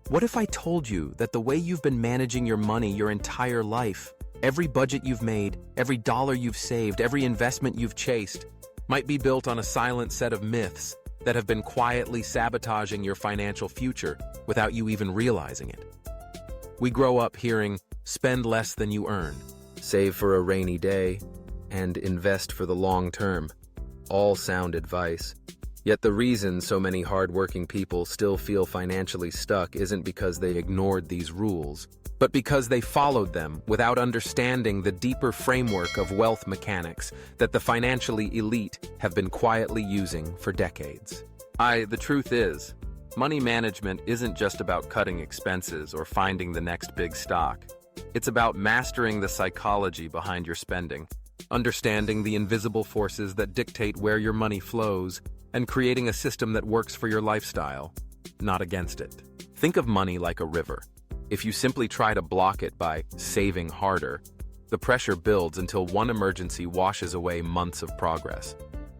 What if I told you that the way you've been managing your money your entire life, every budget you've made, every dollar you've saved, every investment you've chased, might be built on a silent set of myths that have been quietly sabotaging your financial future without you even realizing it? We grow up hearing, spend less than you earn, save for a rainy day, and invest for the long term. All sound advice. Yet the reason so many hardworking people still feel financially stuck isn't because they ignored these rules, but because they followed them without understanding the deeper framework of wealth mechanics that the financially elite have been quietly using for decades. The truth is, money management isn't just about cutting expenses or finding the next big stock. It's about mastering the psychology behind your spending, understanding the invisible forces that dictate where your money flows, and creating a system that works for your lifestyle, not against it. Think of money like a river. If you simply try to block it by saving harder, the pressure builds until one emergency washes away months of progress.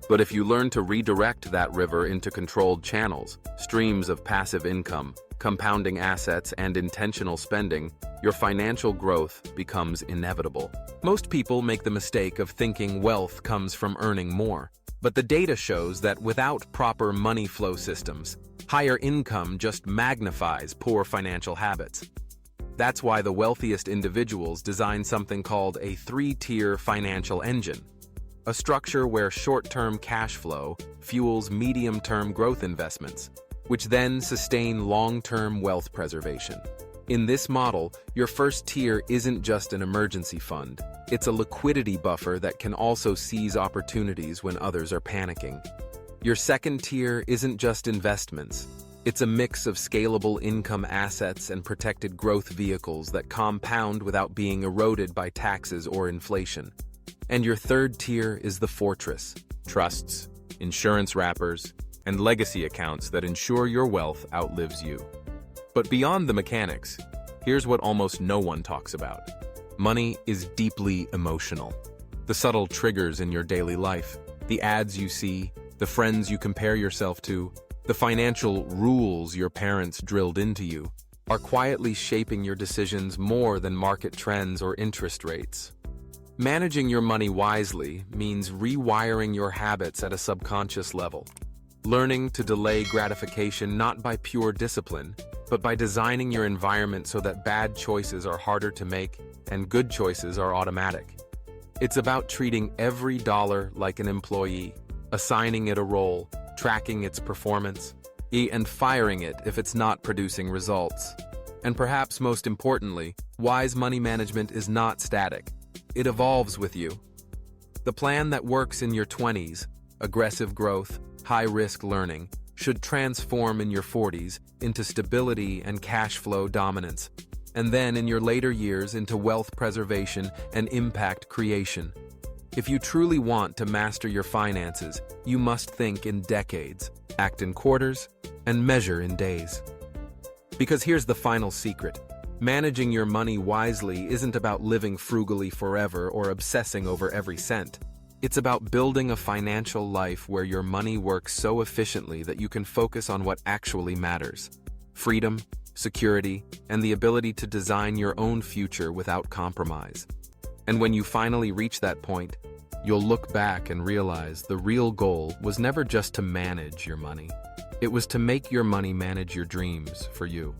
But if you learn to redirect that river into controlled channels, streams of passive income, compounding assets, and intentional spending, your financial growth becomes inevitable. Most people make the mistake of thinking wealth comes from earning more. But the data shows that without proper money flow systems, higher income just magnifies poor financial habits. That's why the wealthiest individuals design something called a three-tier financial engine, a structure where short-term cash flow fuels medium-term growth investments, which then sustain long-term wealth preservation. In this model, your first tier isn't just an emergency fund. It's a liquidity buffer that can also seize opportunities when others are panicking. Your second tier isn't just investments. It's a mix of scalable income assets and protected growth vehicles that compound without being eroded by taxes or inflation. And your third tier is the fortress: trusts, insurance wrappers, and legacy accounts that ensure your wealth outlives you. But beyond the mechanics, here's what almost no one talks about. Money is deeply emotional. The subtle triggers in your daily life, the ads you see, the friends you compare yourself to, the financial rules your parents drilled into you, are quietly shaping your decisions more than market trends or interest rates. Managing your money wisely means rewiring your habits at a subconscious level, learning to delay gratification not by pure discipline, but by designing your environment so that bad choices are harder to make and good choices are automatic. It's about treating every dollar like an employee, assigning it a role, tracking its performance, and firing it if it's not producing results. And perhaps most importantly, wise money management is not static. It evolves with you. The plan that works in your 20s, aggressive growth, high-risk learning, should transform in your 40s into stability and cash flow dominance, and then in your later years into wealth preservation and impact creation. If you truly want to master your finances, you must think in decades, act in quarters, and measure in days. Because here's the final secret. Managing your money wisely isn't about living frugally forever or obsessing over every cent. It's about building a financial life where your money works so efficiently that you can focus on what actually matters: freedom, security, and the ability to design your own future without compromise. And when you finally reach that point, you'll look back and realize the real goal was never just to manage your money. It was to make your money manage your dreams for you.